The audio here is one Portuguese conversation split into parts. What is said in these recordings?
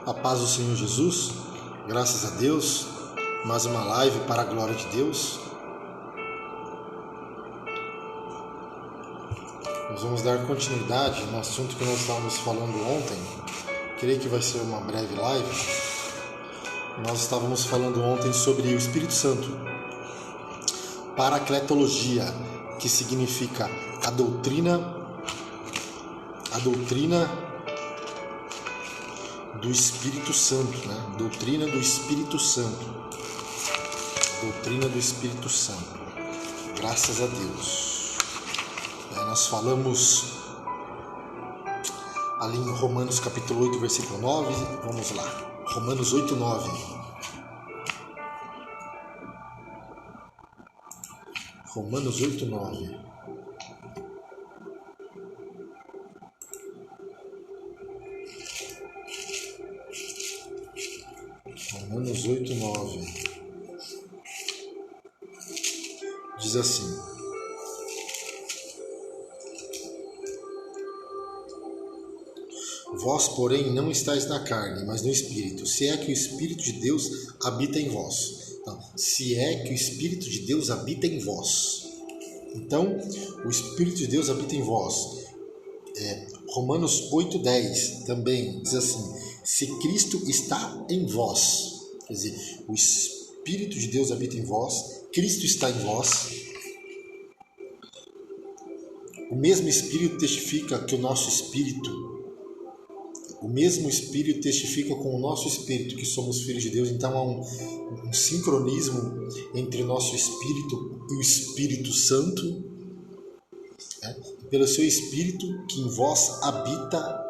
A paz do Senhor Jesus, graças a Deus, mais uma live para a glória de Deus. Nós vamos dar continuidade no assunto que nós estávamos falando ontem. Creio que vai ser uma breve live. Nós estávamos falando ontem sobre o Espírito Santo, paracletologia, que significa a doutrina do Espírito Santo, né? Doutrina do Espírito Santo. Doutrina do Espírito Santo. Graças a Deus. Nós falamos ali em Romanos capítulo 8, versículo 9. Vamos lá. Romanos 8, 9. Romanos 8, 9. Romanos 8, 9. Diz assim: Vós, porém, não estáis na carne, mas no Espírito, se é que o Espírito de Deus habita em vós. Então, se é que o Espírito de Deus habita em vós. Então, o Espírito de Deus habita em vós. Romanos 8,10 também diz assim: se Cristo está em vós. Quer dizer, o Espírito de Deus habita em vós, Cristo está em vós. O mesmo Espírito testifica que o nosso Espírito, o mesmo Espírito testifica com o nosso Espírito que somos filhos de Deus. Então há um sincronismo entre o nosso Espírito e o Espírito Santo, pelo seu Espírito que em vós habita.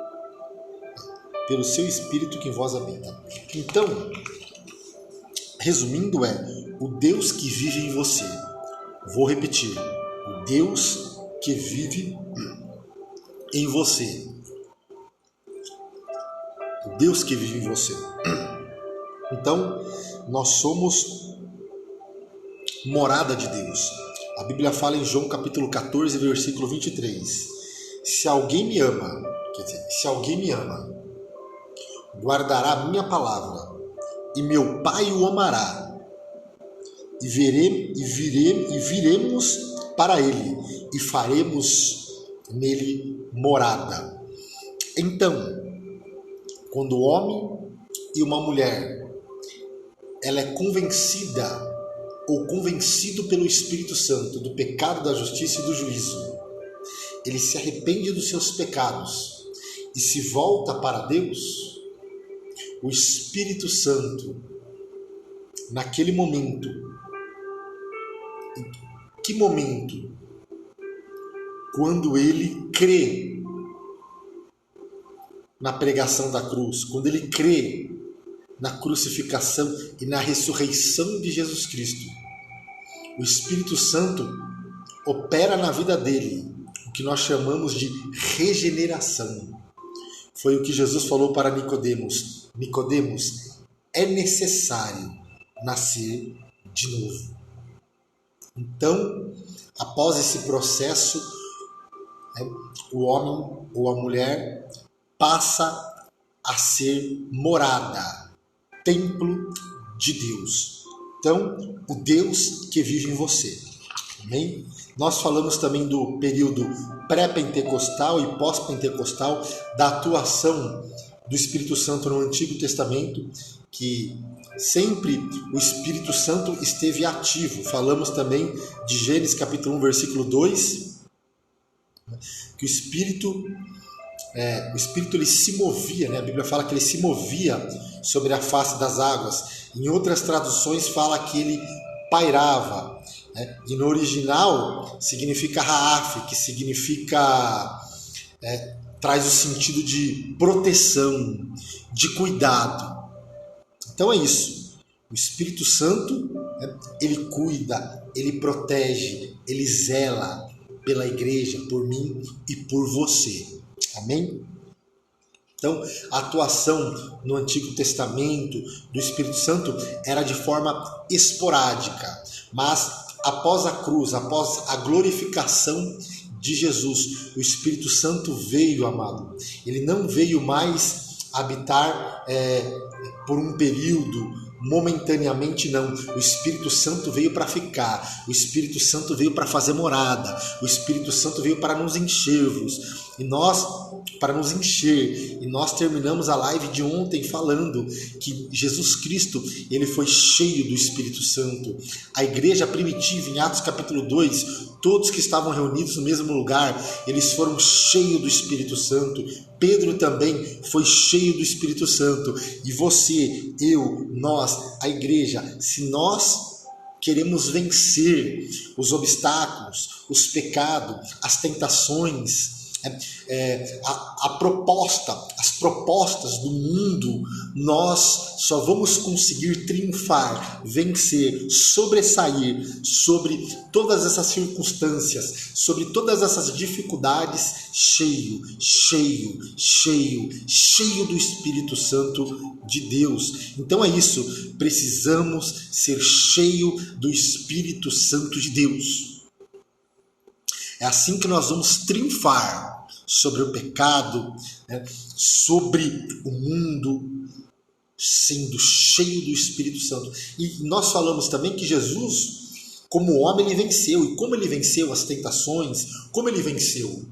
Pelo seu Espírito que em vós habita. Então, resumindo, o Deus que vive em você. Vou repetir: o Deus que vive em você. O Deus que vive em você. Então, nós somos morada de Deus. A Bíblia fala em João capítulo 14, versículo 23. Se alguém me ama, guardará a minha palavra, e meu Pai o amará, e viremos para ele, e faremos nele morada. Então, quando o homem e uma mulher, ela é convencida ou convencido pelo Espírito Santo do pecado, da justiça e do juízo, ele se arrepende dos seus pecados e se volta para Deus, o Espírito Santo, naquele momento, que momento? Quando ele crê na pregação da cruz, quando ele crê na crucificação e na ressurreição de Jesus Cristo, o Espírito Santo opera na vida dele o que nós chamamos de regeneração. Foi o que Jesus falou para Nicodemos: Nicodemos, é necessário nascer de novo. Então, após esse processo, o homem ou a mulher passa a ser morada, templo de Deus. Então, o Deus que vive em você. Amém? Nós falamos também do período pré-pentecostal e pós-pentecostal, da atuação do Espírito Santo no Antigo Testamento, que sempre o Espírito Santo esteve ativo. Falamos também de Gênesis capítulo 1, versículo 2, que o Espírito ele se movia, né? A Bíblia fala que ele se movia sobre a face das águas. Em outras traduções fala que ele pairava, né? E no original significa Raaf, que significa traz o sentido de proteção, de cuidado. Então é isso. O Espírito Santo, ele cuida, ele protege, ele zela pela igreja, por mim e por você. Amém? Então, a atuação no Antigo Testamento do Espírito Santo era de forma esporádica, mas após a cruz, após a glorificação de Jesus, o Espírito Santo veio, amado. Ele não veio mais habitar por um período, momentaneamente, não. O Espírito Santo veio para ficar, o Espírito Santo veio para fazer morada, o Espírito Santo veio para nos enchermos, e nós terminamos a live de ontem falando que Jesus Cristo, ele foi cheio do Espírito Santo. A igreja primitiva, em Atos capítulo 2, todos que estavam reunidos no mesmo lugar, eles foram cheios do Espírito Santo. Pedro também foi cheio do Espírito Santo. E você, eu, nós, a igreja, se nós queremos vencer os obstáculos, os pecados, as tentações, as propostas do mundo, nós só vamos conseguir triunfar, vencer, sobressair sobre todas essas circunstâncias, sobre todas essas dificuldades, cheio do Espírito Santo de Deus. Então é isso, precisamos ser cheio do Espírito Santo de Deus. É assim que nós vamos triunfar sobre o pecado, sobre o mundo, sendo cheio do Espírito Santo. E nós falamos também que Jesus, como homem, ele venceu. E como ele venceu as tentações, como ele venceu?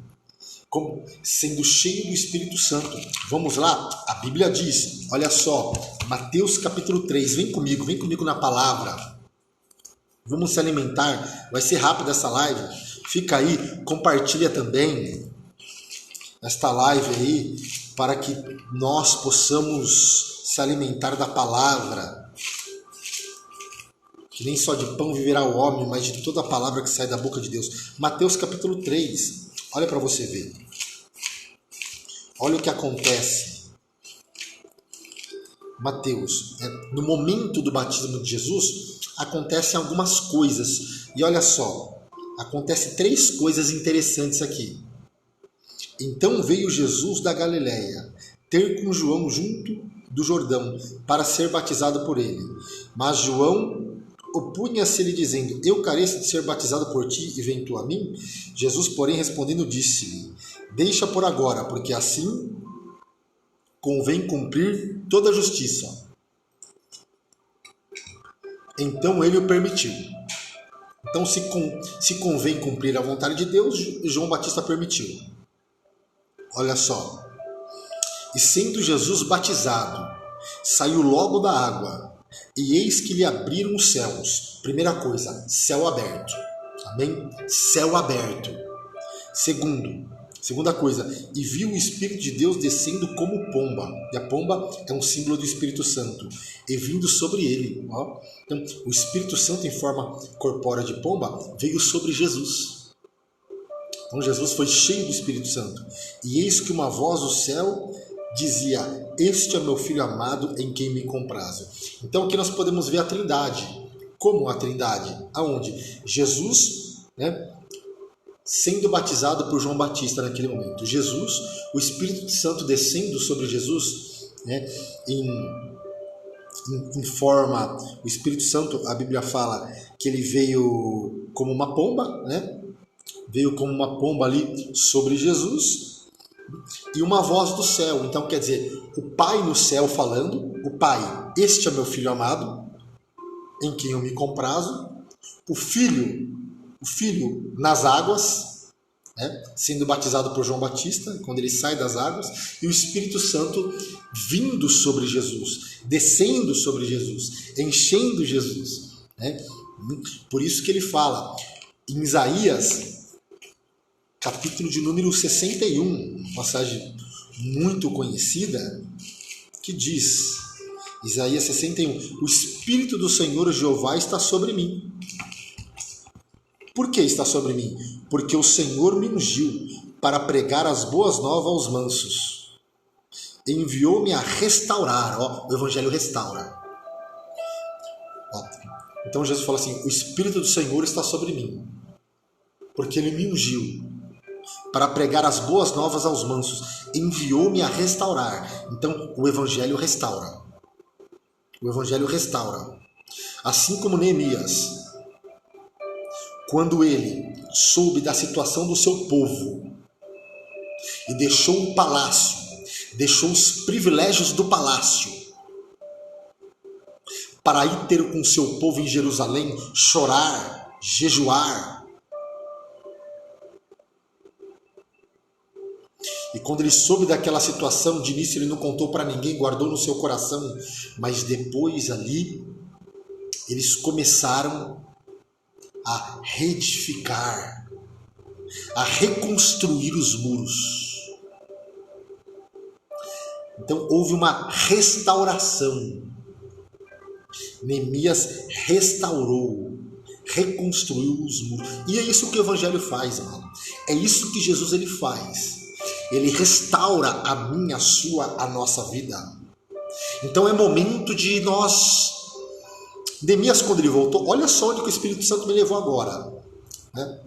Como sendo cheio do Espírito Santo. Vamos lá? A Bíblia diz, olha só, Mateus capítulo 3, vem comigo na palavra. Vamos se alimentar, vai ser rápido essa live. Fica aí, compartilha também esta live aí, para que nós possamos se alimentar da palavra. Que nem só de pão viverá o homem, mas de toda a palavra que sai da boca de Deus. Mateus capítulo 3, olha para você ver. Olha o que acontece. Mateus, no momento do batismo de Jesus, acontecem algumas coisas. E olha só, acontece 3 coisas interessantes aqui. Então veio Jesus da Galiléia, ter com João junto do Jordão, para ser batizado por ele. Mas João opunha-se-lhe, dizendo, eu careço de ser batizado por ti, e vem tu a mim? Jesus, porém, respondendo, disse-lhe, deixa por agora, porque assim convém cumprir toda a justiça. Então ele o permitiu. Então, se convém cumprir a vontade de Deus, João Batista permitiu. Olha só. E sendo Jesus batizado, saiu logo da água, e eis que lhe abriram os céus. Primeira coisa, céu aberto. Amém? Céu aberto. Segunda coisa, e viu o Espírito de Deus descendo como pomba. E a pomba é um símbolo do Espírito Santo. E vindo sobre ele. Ó. Então, o Espírito Santo em forma corpórea de pomba veio sobre Jesus. Então Jesus foi cheio do Espírito Santo. E eis que uma voz do céu dizia, este é meu Filho amado em quem me comprazo. Então aqui nós podemos ver a Trindade. Como a Trindade? Aonde? Jesus, sendo batizado por João Batista naquele momento. Jesus, o Espírito Santo descendo sobre Jesus, em forma, o Espírito Santo, a Bíblia fala que ele veio como uma pomba, veio como uma pomba ali sobre Jesus, e uma voz do céu. Então quer dizer, o Pai no céu falando, o Pai, este é meu Filho amado, em quem eu me comprazo, o Filho nas águas, sendo batizado por João Batista, quando ele sai das águas, e o Espírito Santo vindo sobre Jesus, descendo sobre Jesus, enchendo Jesus. Por isso que ele fala, em Isaías, capítulo de número 61, passagem muito conhecida, que diz, Isaías 61, o Espírito do Senhor Jeová está sobre mim. Por que está sobre mim? Porque o Senhor me ungiu para pregar as boas novas aos mansos. Enviou-me a restaurar, o Evangelho restaura. Então Jesus fala assim, o Espírito do Senhor está sobre mim, porque Ele me ungiu para pregar as boas novas aos mansos. Enviou-me a restaurar. Então o Evangelho restaura. O Evangelho restaura. Assim como Neemias, quando ele soube da situação do seu povo e deixou o palácio, deixou os privilégios do palácio, para ir ter com o seu povo em Jerusalém, chorar, jejuar. E quando ele soube daquela situação, de início ele não contou para ninguém, guardou no seu coração, mas depois ali, eles começaram a reedificar, a reconstruir os muros. Então houve uma restauração. Neemias restaurou, reconstruiu os muros. E é isso que o Evangelho faz, mano. É isso que Jesus ele faz. Ele restaura a minha, a sua, a nossa vida. Então é momento de nós... Neemias, quando ele voltou, olha só onde que o Espírito Santo me levou agora, né?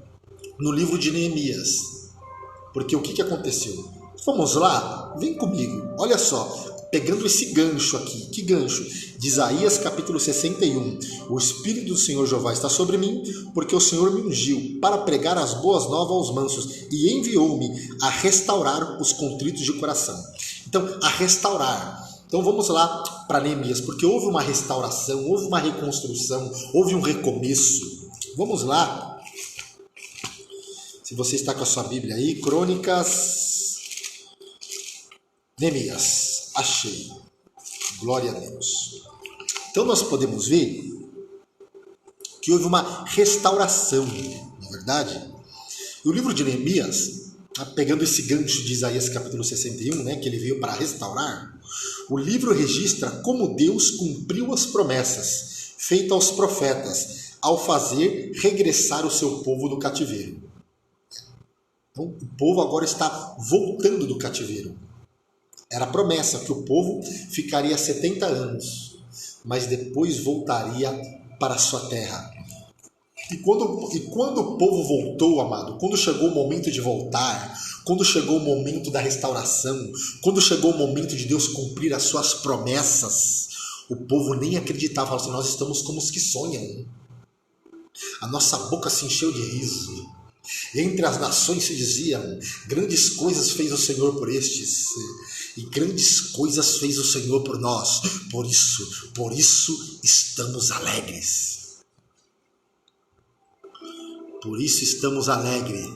No livro de Neemias. Porque o que aconteceu? Vamos lá? Vem comigo. Olha só, pegando esse gancho aqui. Que gancho? De Isaías capítulo 61. O Espírito do Senhor Jeová está sobre mim, porque o Senhor me ungiu para pregar as boas novas aos mansos e enviou-me a restaurar os contritos de coração. Então, a restaurar. Então vamos lá para Neemias, porque houve uma restauração, houve uma reconstrução, houve um recomeço. Vamos lá. Se você está com a sua Bíblia aí, Crônicas, Neemias, achei. Glória a Deus. Então nós podemos ver que houve uma restauração, não é verdade? E o livro de Neemias, pegando esse gancho de Isaías capítulo 61, né, que ele veio para restaurar, o livro registra como Deus cumpriu as promessas feitas aos profetas ao fazer regressar o seu povo do cativeiro. Então, o povo agora está voltando do cativeiro. Era a promessa que o povo ficaria 70 anos, mas depois voltaria para a sua terra. E quando o povo voltou, amado, quando chegou o momento de voltar, quando chegou o momento da restauração, quando chegou o momento de Deus cumprir as suas promessas, o povo nem acreditava, falava assim, nós estamos como os que sonham. A nossa boca se encheu de riso. Entre as nações se diziam, grandes coisas fez o Senhor por estes, e grandes coisas fez o Senhor por nós, por isso estamos alegres. Por isso estamos alegres.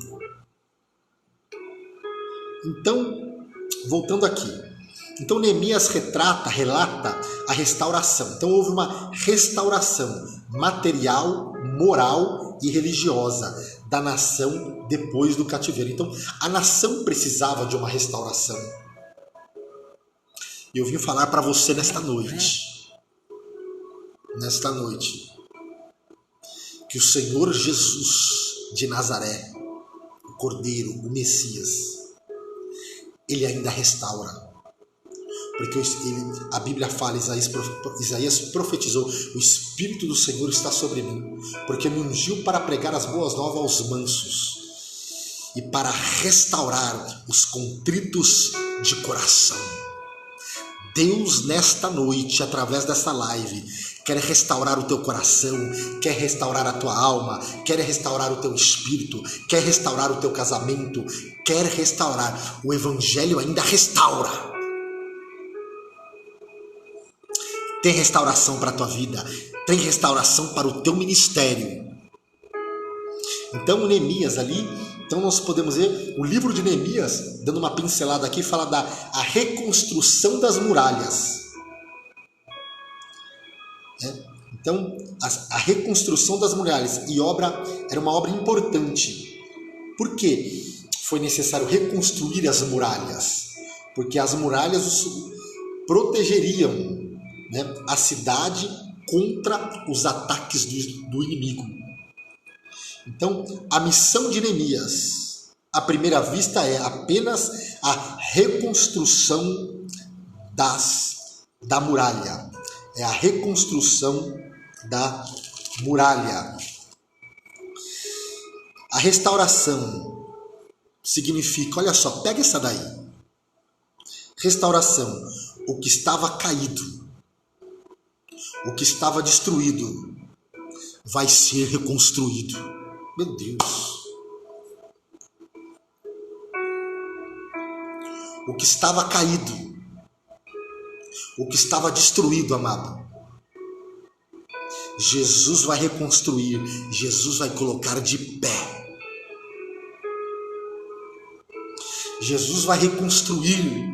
Então, voltando aqui. Então, Neemias relata a restauração. Então, houve uma restauração material, moral e religiosa da nação depois do cativeiro. Então, a nação precisava de uma restauração. E eu vim falar para você nesta noite, que o Senhor Jesus de Nazaré, o Cordeiro, o Messias, ele ainda restaura. Porque a Bíblia fala, Isaías profetizou, o Espírito do Senhor está sobre mim, porque me ungiu para pregar as boas novas aos mansos e para restaurar os contritos de coração. Deus, nesta noite, através dessa live, quer restaurar o teu coração, quer restaurar a tua alma, quer restaurar o teu espírito, quer restaurar o teu casamento, quer restaurar. O Evangelho ainda restaura. Tem restauração para a tua vida, tem restauração para o teu ministério. Então, Neemias ali, então nós podemos ver o livro de Neemias, dando uma pincelada aqui, fala da reconstrução das muralhas. Então, a reconstrução das muralhas era uma obra importante. Por que foi necessário reconstruir as muralhas? Porque as muralhas protegeriam, né, a cidade contra os ataques do inimigo. Então, a missão de Neemias, à primeira vista, é apenas a reconstrução da muralha. É a reconstrução da muralha. A restauração significa, olha só, pega essa daí. Restauração, o que estava caído, o que estava destruído, vai ser reconstruído. Meu Deus. o que estava caído, o que estava destruído, amado. Jesus vai reconstruir, Jesus vai colocar de pé. Jesus vai reconstruir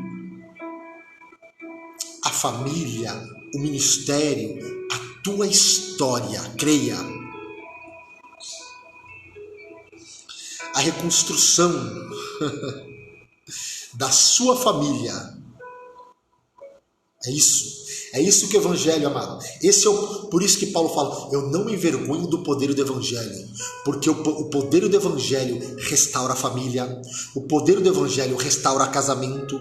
a família, o ministério, a tua história, creia. A reconstrução da sua família. É isso que o evangelho, amado. Por isso que Paulo fala, eu não me envergonho do poder do evangelho, porque o poder do evangelho restaura a família, o poder do evangelho restaura casamento,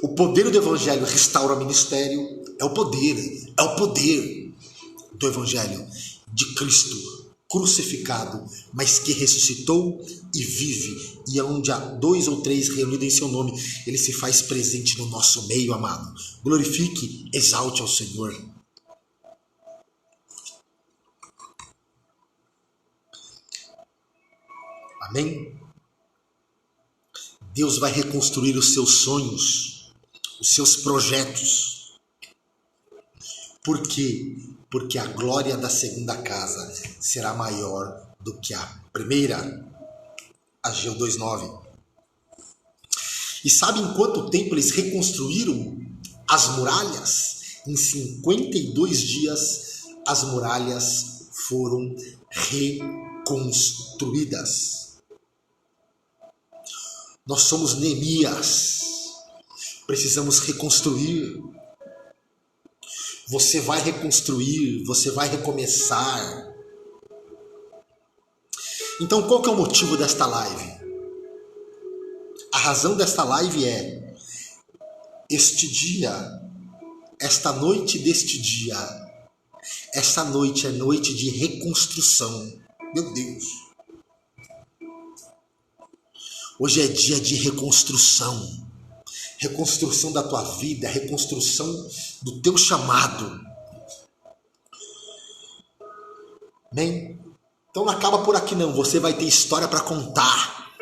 o poder do evangelho restaura ministério. É o poder do evangelho de Cristo crucificado, mas que ressuscitou e vive, e onde há 2 ou 3 reunidos em seu nome, ele se faz presente no nosso meio, amado. Glorifique, exalte ao Senhor. Amém? Deus vai reconstruir os seus sonhos, os seus projetos. Por quê? Porque a glória da segunda casa será maior do que a primeira. Ageu 2:9. E sabe em quanto tempo eles reconstruíram as muralhas? Em 52 dias as muralhas foram reconstruídas. Nós somos Neemias, precisamos reconstruir. Você vai reconstruir, você vai recomeçar. Então, qual que é o motivo desta live? A razão desta live é este dia, esta noite deste dia. Esta noite é noite de reconstrução. Meu Deus. Hoje é dia de reconstrução. Reconstrução da tua vida, reconstrução do teu chamado. Amém? Então não acaba por aqui não, você vai ter história para contar.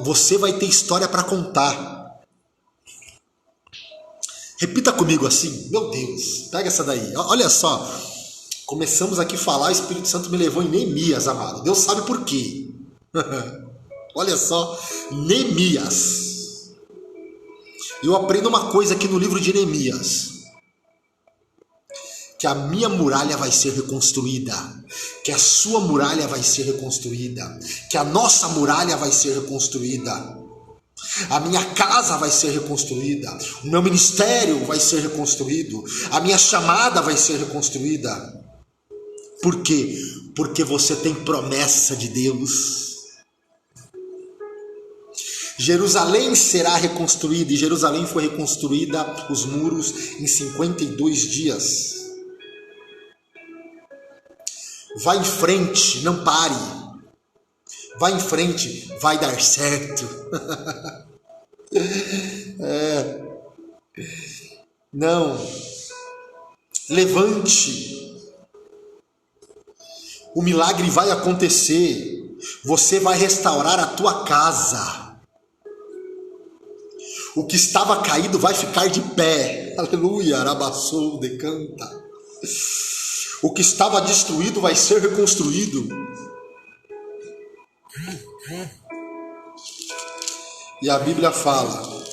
Você vai ter história para contar. Repita comigo assim, meu Deus, pega essa daí. Olha só, começamos aqui a falar, o Espírito Santo me levou em Neemias, amado. Deus sabe por quê. Olha só, Neemias. Eu aprendo uma coisa aqui no livro de Neemias, que a minha muralha vai ser reconstruída, que a sua muralha vai ser reconstruída, que a nossa muralha vai ser reconstruída, a minha casa vai ser reconstruída, o meu ministério vai ser reconstruído, a minha chamada vai ser reconstruída. Por quê? Porque você tem promessa de Deus. Jerusalém será reconstruída, e Jerusalém foi reconstruída, os muros, em 52 dias. Vá em frente, não pare. Vá em frente, vai dar certo. Não. Levante. O milagre vai acontecer. Você vai restaurar a tua casa. O que estava caído vai ficar de pé. Aleluia, arabaçou, decanta. O que estava destruído vai ser reconstruído. E a Bíblia fala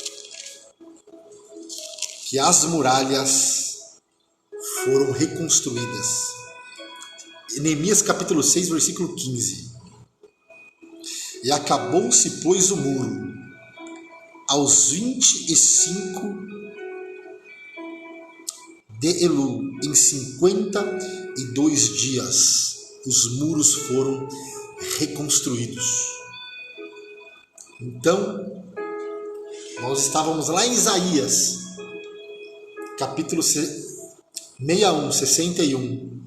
que as muralhas foram reconstruídas. Neemias capítulo 6, versículo 15. E acabou-se, pois, o muro. Aos 25 de Elul, em 52 dias, os muros foram reconstruídos. Então, nós estávamos lá em Isaías, capítulo 61.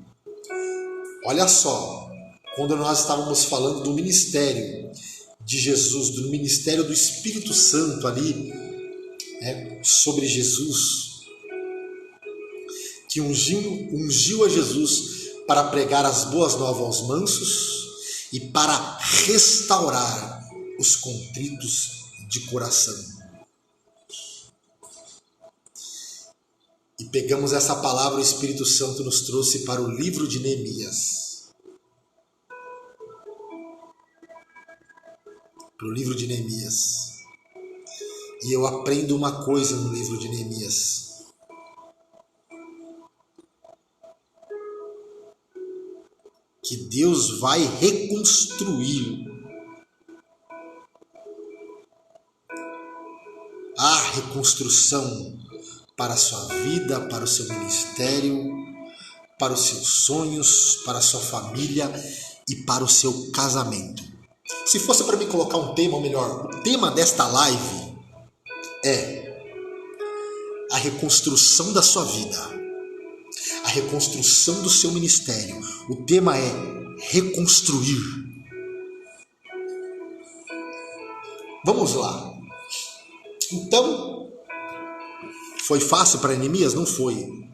Olha só, quando nós estávamos falando do ministério de Jesus, do ministério do Espírito Santo ali, sobre Jesus, que ungiu a Jesus para pregar as boas novas aos mansos e para restaurar os contritos de coração. E pegamos essa palavra, o Espírito Santo nos trouxe para o livro de Neemias. Para o livro de Neemias. E eu aprendo uma coisa no livro de Neemias. Que Deus vai reconstruir a reconstrução para a sua vida, para o seu ministério, para os seus sonhos, para a sua família e para o seu casamento. Se fosse para mim colocar um tema, ou melhor, o tema desta live é a reconstrução da sua vida, a reconstrução do seu ministério. O tema é reconstruir. Vamos lá. Então, foi fácil para Neemias? Não foi.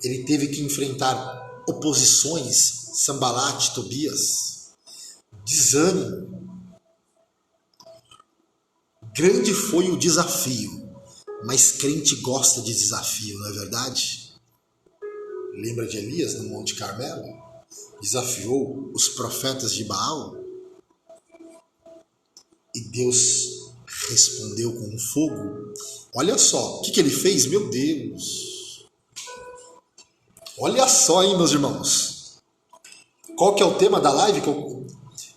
Ele teve que enfrentar oposições, Sambalate, Tobias, desânimo. Grande foi o desafio, mas crente gosta de desafio, não é verdade? Lembra de Elias no Monte Carmelo? Desafiou os profetas de Baal e Deus respondeu com um fogo. Olha só, o que ele fez? Meu Deus! Olha só, hein, meus irmãos? Qual que é o tema da live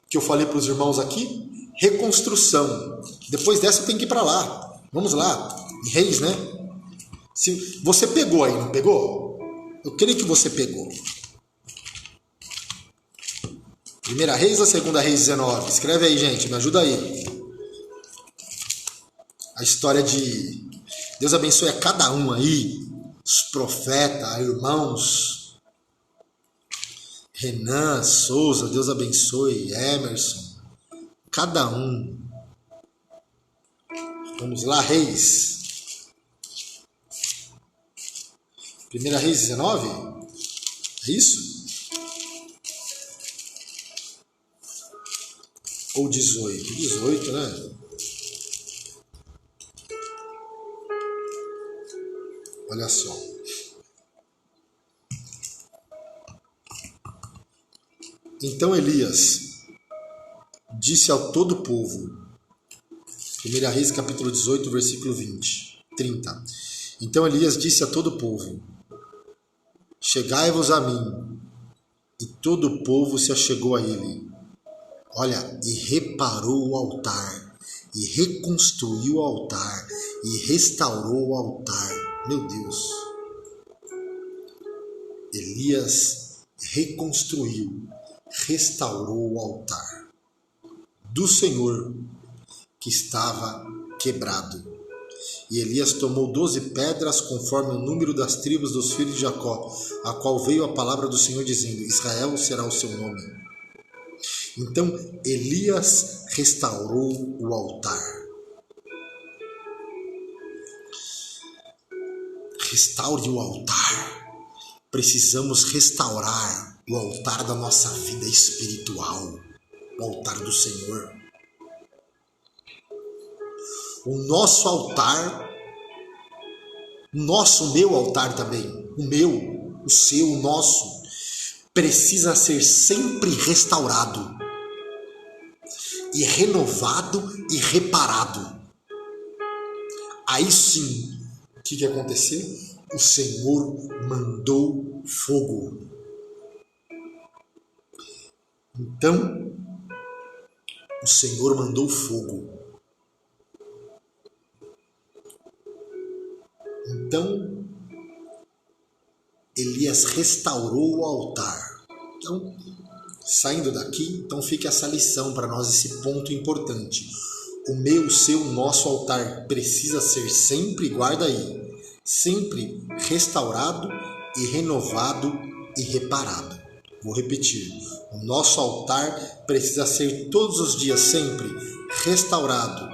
que eu falei para os irmãos aqui? Reconstrução. Depois dessa eu tenho que ir para lá. Vamos lá. Em Reis, né? Se você pegou aí, não pegou? Eu creio que você pegou. Primeira Reis ou Segunda Reis 19? Escreve aí, gente. Me ajuda aí. A história de... Deus abençoe a cada um aí. Os profetas, irmãos. Renan, Souza, Deus abençoe. Emerson. Cada um. Vamos lá, Reis. Primeira Reis 19? É isso? Ou 18? 18, né? Olha só. Então Elias disse ao todo o povo, 1 Reis capítulo 18, versículo 30. Então Elias disse a todo o povo, chegai-vos a mim. E todo o povo se achegou a ele. Olha, e reparou o altar, e reconstruiu o altar, e restaurou o altar. Meu Deus! Elias reconstruiu, restaurou o altar do Senhor que estava quebrado. E Elias tomou 12 pedras conforme o número das tribos dos filhos de Jacó, a qual veio a palavra do Senhor dizendo, Israel será o seu nome. Então Elias restaurou o altar. Restaure o altar. Precisamos restaurar o altar da nossa vida espiritual, o altar do Senhor. O nosso altar, o meu altar também, o meu, o seu, o nosso, precisa ser sempre restaurado, e renovado e reparado. Aí sim, o que aconteceu? O Senhor mandou fogo. Então, o Senhor mandou fogo. Então, Elias restaurou o altar. Então, saindo daqui, então fica essa lição para nós, esse ponto importante. O meu, o seu, o nosso altar precisa ser sempre, guarda aí, sempre restaurado e renovado e reparado. Vou repetir. O nosso altar precisa ser todos os dias sempre restaurado,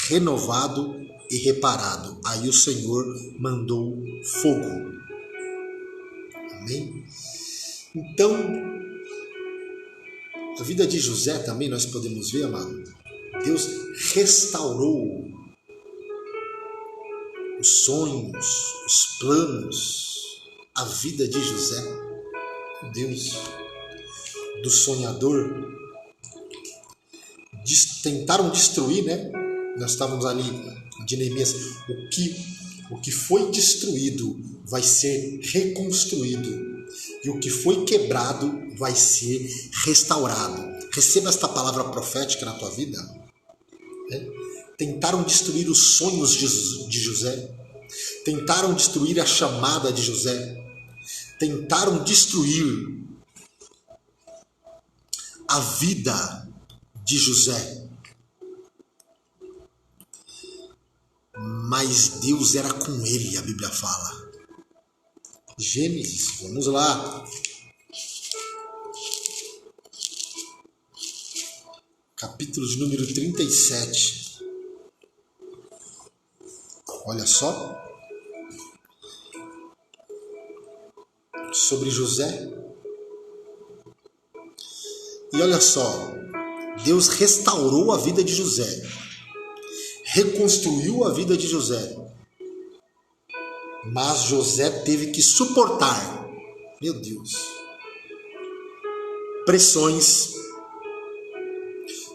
renovado e reparado. Aí o Senhor mandou fogo. Amém? Então, a vida de José também nós podemos ver, amado. Deus restaurou os sonhos, os planos, a vida de José. Deus do sonhador. Tentaram destruir, né? Nós estávamos ali de Neemias. O que foi destruído vai ser reconstruído. E o que foi quebrado vai ser restaurado. Receba esta palavra profética na tua vida. Tentaram destruir os sonhos de José. Tentaram destruir a chamada de José. Tentaram destruir a vida de José. Mas Deus era com ele, a Bíblia fala. Gênesis, vamos lá. Capítulo de número 37. Olha só. Sobre José. E olha só. Deus restaurou a vida de José. Reconstruiu a vida de José. Mas José teve que suportar, meu Deus, pressões.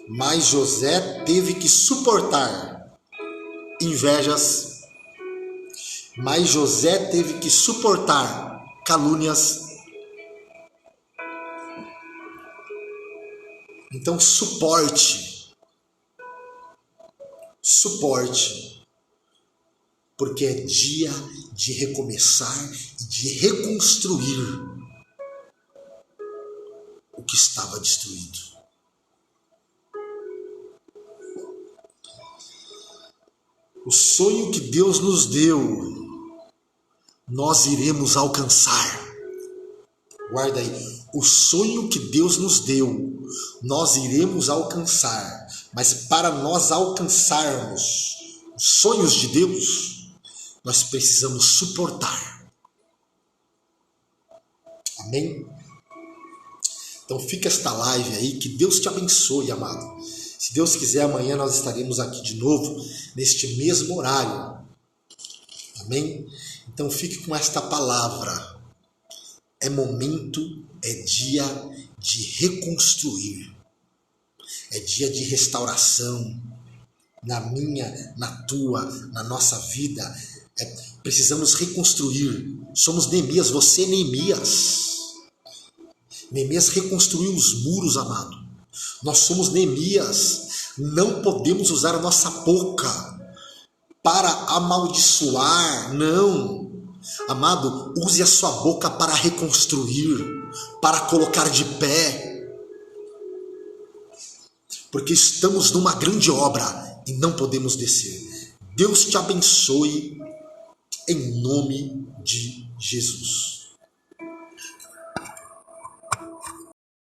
Mas José teve que suportar invejas. Mas José teve que suportar calúnias. Então suporte, porque é dia de recomeçar e de reconstruir o que estava destruído. O sonho que Deus nos deu, nós iremos alcançar. Guarda aí, o sonho que Deus nos deu, nós iremos alcançar. Mas para nós alcançarmos os sonhos de Deus, nós precisamos suportar. Amém? Então fica esta live aí, que Deus te abençoe, amado. Se Deus quiser, amanhã nós estaremos aqui de novo, neste mesmo horário. Amém? Então fique com esta palavra. É momento, é dia de reconstruir. É dia de restauração. Na minha, na tua, na nossa vida. Precisamos reconstruir. Somos Neemias, você é Neemias. Neemias reconstruiu os muros, amado. Nós somos Neemias. Não podemos usar a nossa boca para amaldiçoar, não. Amado, use a sua boca para reconstruir, para colocar de pé. Porque estamos numa grande obra e não podemos descer. Deus te abençoe em nome de Jesus.